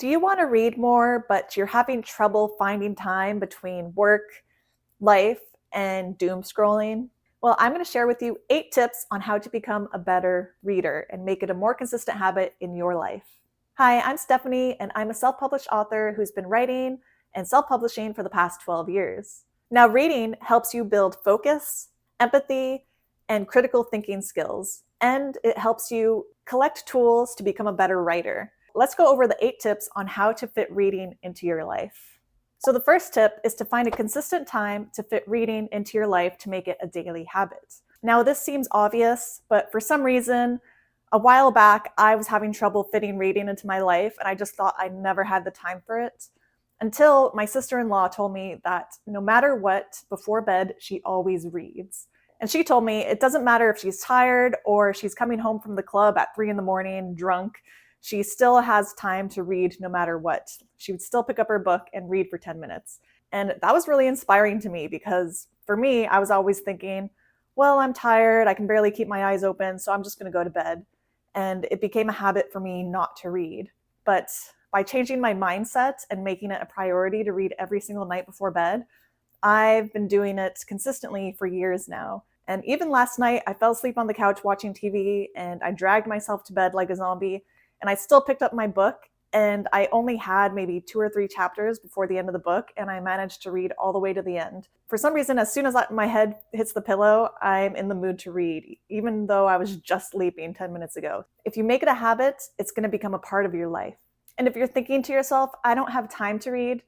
Do you want to read more, but you're having trouble finding time between work, life, and doom scrolling? Well, I'm going to share with you 8 tips on how to become a better reader and make it a more consistent habit in your life. Hi, I'm Stephanie, and I'm a self published author who's been writing and self publishing for the past 12 years. Now, reading helps you build focus, empathy, and critical thinking skills, and it helps you collect tools to become a better writer. Let's go over the 8 tips on how to fit reading into your life. So, the first tip is to find a consistent time to fit reading into your life to make it a daily habit. Now, this seems obvious, but for some reason, a while back, I was having trouble fitting reading into my life, and I just thought I never had the time for it. Until my sister in law told me that no matter what, before bed, she always reads. And she told me it doesn't matter if she's tired or she's coming home from the club at 3 in the morning drunk, she still has time to read no matter what. She would still pick up her book and read for 10 minutes. And that was really inspiring to me because for me, I was always thinking, well, I'm tired, I can barely keep my eyes open, so I'm just going to go to bed. And it became a habit for me not to read. But by changing my mindset and making it a priority to read every single night before bed, I've been doing it consistently for years now. And even last night, I fell asleep on the couch watching TV and I dragged myself to bed like a zombie. And I still picked up my book, and I only had maybe 2 or 3 chapters before the end of the book, and I managed to read all the way to the end. For some reason, as soon as my head hits the pillow, I'm in the mood to read, even though I was just sleeping 10 minutes ago. If you make it a habit, it's going to become a part of your life. And if you're thinking to yourself, I don't have time to read,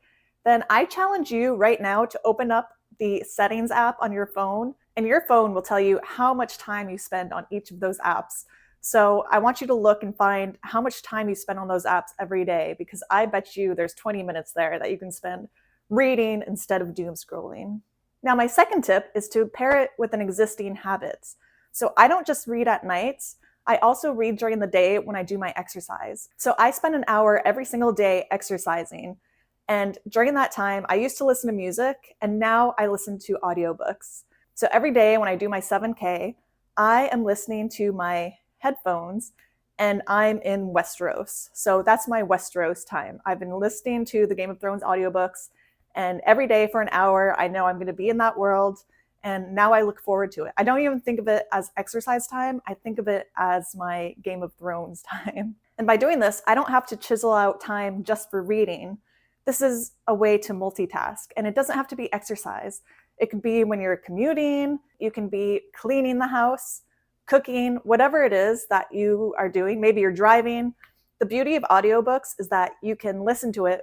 then I challenge you right now to open up the settings app on your phone, and your phone will tell you how much time you spend on each of those apps. So I want you to look and find how much time you spend on those apps every day, because I bet you there's 20 minutes there that you can spend reading instead of doom scrolling. Now, my second tip is to pair it with an existing habit. So I don't just read at night, I also read during the day when I do my exercise. So I spend an hour every single day exercising. And during that time, I used to listen to music, and now I listen to audiobooks. So every day when I do my 7K, I am listening to my headphones and I'm in Westeros. So that's my Westeros time. I've been listening to the Game of Thrones audiobooks, and every day for an hour, I know I'm going to be in that world. And now I look forward to it. I don't even think of it as exercise time. I think of it as my Game of Thrones time. And by doing this, I don't have to chisel out time just for reading. This is a way to multitask, and it doesn't have to be exercise. It could be when you're commuting, you can be cleaning the house, cooking, whatever it is that you are doing. Maybe you're driving. The beauty of audiobooks is that you can listen to it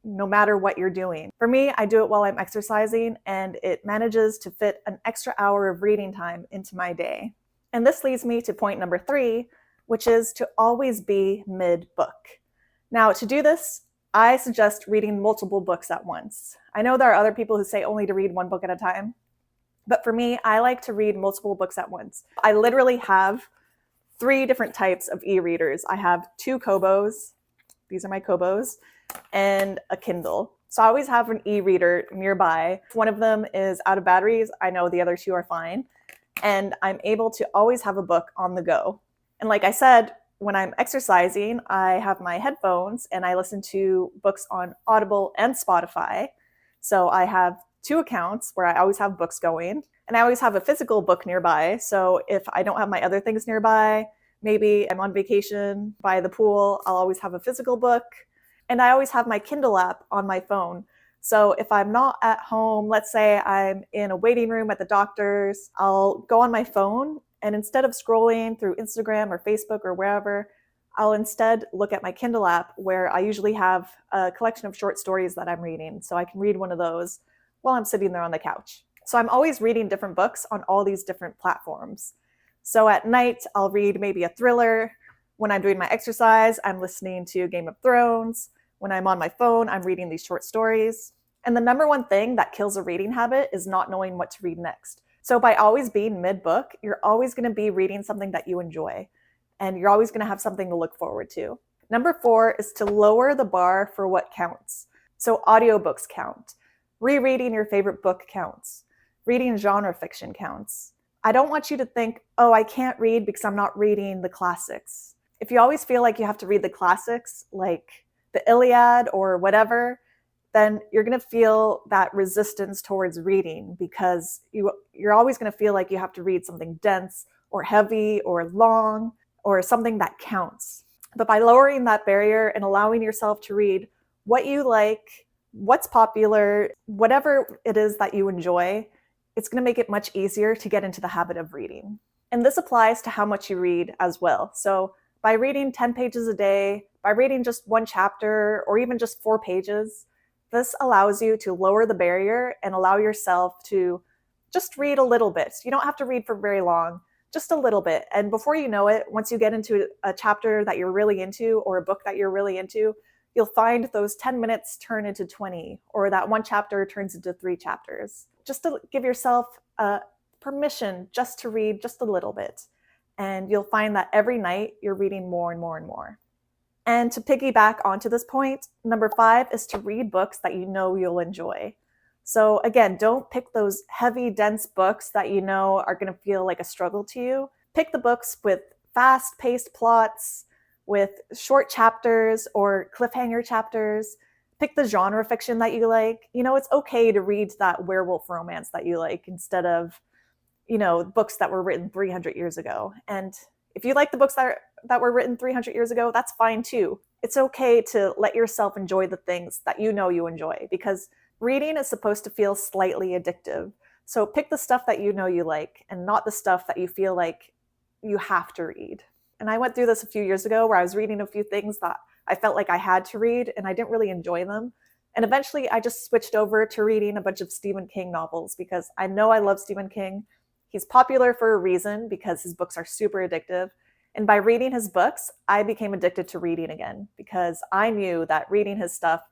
no matter what you're doing. For me, I do it while I'm exercising, and it manages to fit an extra hour of reading time into my day. And this leads me to point number 3, which is to always be mid-book. Now, to do this, I suggest reading multiple books at once. I know there are other people who say only to read one book at a time, but for me, I like to read multiple books at once. I literally have 3 different types of e-readers. I have 2 Kobos, these are my Kobos, and a Kindle. So I always have an e-reader nearby. If one of them is out of batteries, I know the other 2 are fine. And I'm able to always have a book on the go. And like I said, when I'm exercising, I have my headphones and I listen to books on Audible and Spotify. So I have 2 accounts where I always have books going, and I always have a physical book nearby. So if I don't have my other things nearby, maybe I'm on vacation by the pool, I'll always have a physical book. And I always have my Kindle app on my phone. So if I'm not at home, let's say I'm in a waiting room at the doctor's, I'll go on my phone, and instead of scrolling through Instagram or Facebook or wherever, I'll instead look at my Kindle app, where I usually have a collection of short stories that I'm reading. So I can read one of those while I'm sitting there on the couch. So I'm always reading different books on all these different platforms. So at night, I'll read maybe a thriller. When I'm doing my exercise, I'm listening to Game of Thrones. When I'm on my phone, I'm reading these short stories. And the number one thing that kills a reading habit is not knowing what to read next. So by always being mid-book, you're always going to be reading something that you enjoy, and you're always going to have something to look forward to. Number 4 is to lower the bar for what counts. So audiobooks count. Rereading your favorite book counts. Reading genre fiction counts. I don't want you to think, oh, I can't read because I'm not reading the classics. If you always feel like you have to read the classics, like the Iliad or whatever, then you're going to feel that resistance towards reading because you're always going to feel like you have to read something dense or heavy or long or something that counts. But by lowering that barrier and allowing yourself to read what you like, what's popular, whatever it is that you enjoy, it's going to make it much easier to get into the habit of reading. And this applies to how much you read as well. So by reading 10 pages a day, by reading just one chapter or even just 4 pages, this allows you to lower the barrier and allow yourself to just read a little bit. You don't have to read for very long, just a little bit. And before you know it, once you get into a chapter that you're really into or a book that you're really into, you'll find those 10 minutes turn into 20, or that one chapter turns into 3 chapters. Just to give yourself permission just to read just a little bit. And you'll find that every night you're reading more and more and more. And to piggyback onto this point, number 5 is to read books that you know you'll enjoy. So again, don't pick those heavy, dense books that you know are going to feel like a struggle to you. Pick the books with fast-paced plots, with short chapters or cliffhanger chapters. Pick the genre fiction that you like. You know, it's okay to read that werewolf romance that you like instead of, books that were written 300 years ago. And if you like the books that were written 300 years ago, that's fine too. It's okay to let yourself enjoy the things that you know you enjoy, because reading is supposed to feel slightly addictive. So pick the stuff that you know you like and not the stuff that you feel like you have to read. And I went through this a few years ago where I was reading a few things that I felt like I had to read and I didn't really enjoy them. And eventually I just switched over to reading a bunch of Stephen King novels because I know I love Stephen King. He's popular for a reason because his books are super addictive. And by reading his books, I became addicted to reading again because I knew that reading his stuff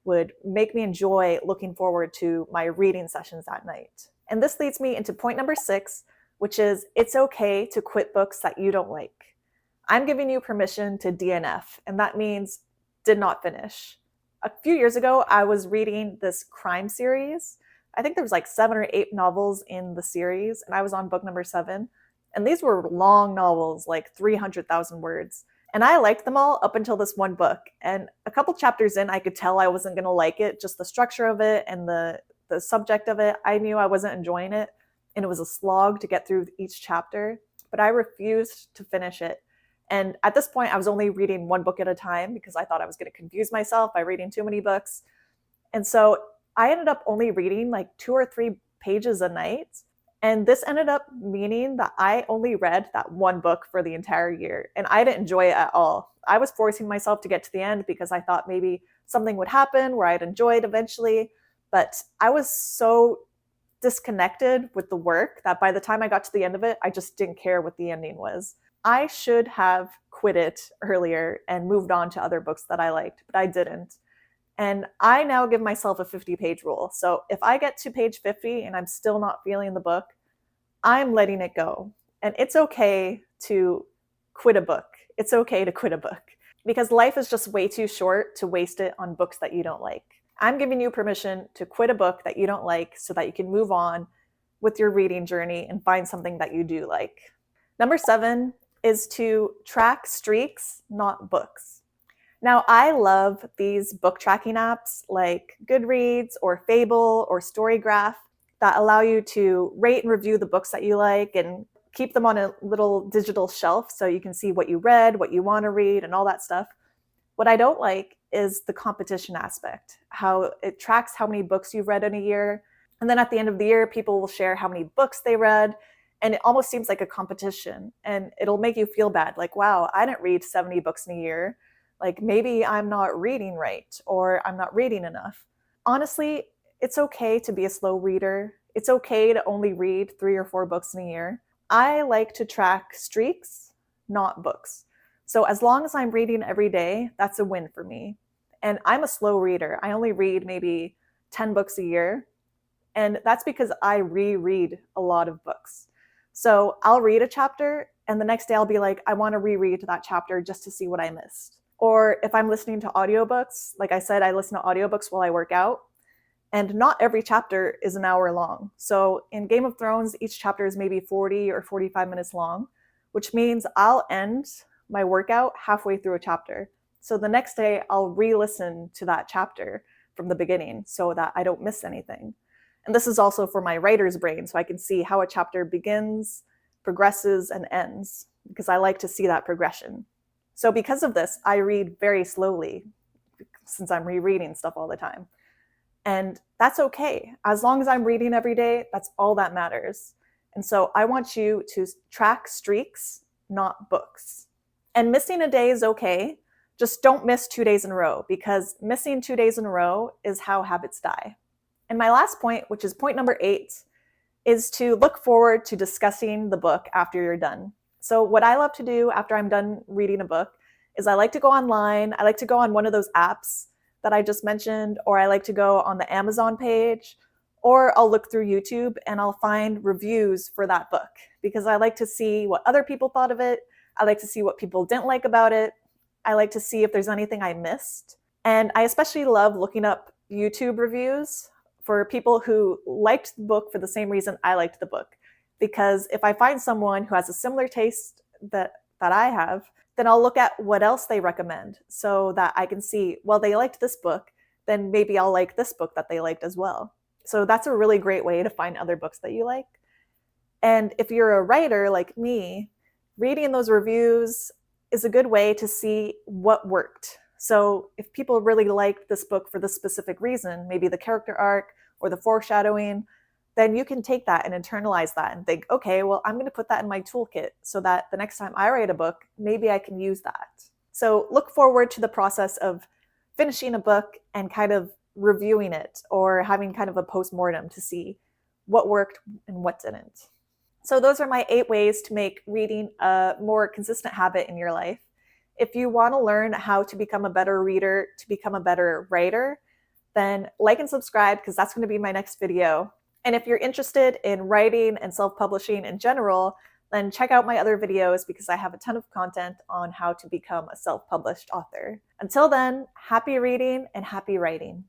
would make me enjoy looking forward to my reading sessions at night. And this leads me into point number 6, which is it's okay to quit books that you don't like. I'm giving you permission to DNF, and that means did not finish. A few years ago, I was reading this crime series. I think there was like 7 or 8 novels in the series, and I was on book number 7. And these were long novels, like 300,000 words. And I liked them all up until this one book. And a couple chapters in, I could tell I wasn't going to like it. Just the structure of it and the subject of it, I knew I wasn't enjoying it. And it was a slog to get through each chapter. But I refused to finish it. And at this point, I was only reading one book at a time because I thought I was going to confuse myself by reading too many books. And so I ended up only reading like 2 or 3 pages a night. And this ended up meaning that I only read that one book for the entire year. And I didn't enjoy it at all. I was forcing myself to get to the end because I thought maybe something would happen where I'd enjoy it eventually. But I was so disconnected with the work that by the time I got to the end of it, I just didn't care what the ending was. I should have quit it earlier and moved on to other books that I liked, but I didn't. And I now give myself a 50-page rule. So if I get to page 50 and I'm still not feeling the book, I'm letting it go. And it's okay to quit a book. It's okay to quit a book because life is just way too short to waste it on books that you don't like. I'm giving you permission to quit a book that you don't like so that you can move on with your reading journey and find something that you do like. Number 7 is to track streaks, not books. Now, I love these book tracking apps like Goodreads or Fable or Storygraph that allow you to rate and review the books that you like and keep them on a little digital shelf so you can see what you read, what you want to read, and all that stuff. What I don't like is the competition aspect, how it tracks how many books you've read in a year. And then at the end of the year, people will share how many books they read. And it almost seems like a competition. And it'll make you feel bad. Like, wow, I didn't read 70 books in a year. Like maybe I'm not reading right or I'm not reading enough. Honestly, it's okay to be a slow reader. It's okay to only read 3 or 4 books in a year. I like to track streaks, not books. So as long as I'm reading every day, that's a win for me. And I'm a slow reader. I only read maybe 10 books a year. And that's because I reread a lot of books. So I'll read a chapter and the next day I'll be like, I want to reread that chapter just to see what I missed. Or if I'm listening to audiobooks, like I said, I listen to audiobooks while I work out. And not every chapter is an hour long. So in Game of Thrones, each chapter is maybe 40 or 45 minutes long, which means I'll end my workout halfway through a chapter. So the next day I'll re-listen to that chapter from the beginning so that I don't miss anything. And this is also for my writer's brain, so I can see how a chapter begins, progresses, and ends, because I like to see that progression. So because of this, I read very slowly, since I'm rereading stuff all the time. And that's okay. As long as I'm reading every day, that's all that matters. And so I want you to track streaks, not books. And missing a day is okay. Just don't miss 2 days in a row, because missing 2 days in a row is how habits die. And my last point, which is point number 8, is to look forward to discussing the book after you're done. So what I love to do after I'm done reading a book is I like to go online. I like to go on one of those apps that I just mentioned, or I like to go on the Amazon page, or I'll look through YouTube and I'll find reviews for that book, because I like to see what other people thought of it. I like to see what people didn't like about it. I like to see if there's anything I missed. And I especially love looking up YouTube reviews for people who liked the book for the same reason I liked the book. Because if I find someone who has a similar taste that I have, then I'll look at what else they recommend so that I can see, well, they liked this book, then maybe I'll like this book that they liked as well. So that's a really great way to find other books that you like. And if you're a writer like me, reading those reviews is a good way to see what worked. So if people really liked this book for this specific reason, maybe the character arc or the foreshadowing, then you can take that and internalize that and think, okay, well, I'm going to put that in my toolkit so that the next time I write a book, maybe I can use that. So look forward to the process of finishing a book and kind of reviewing it, or having kind of a post-mortem to see what worked and what didn't. So those are my 8 ways to make reading a more consistent habit in your life. If you want to learn how to become a better reader, to become a better writer, then like and subscribe, because that's going to be my next video. And if you're interested in writing and self-publishing in general, then check out my other videos, because I have a ton of content on how to become a self-published author. Until then, happy reading and happy writing.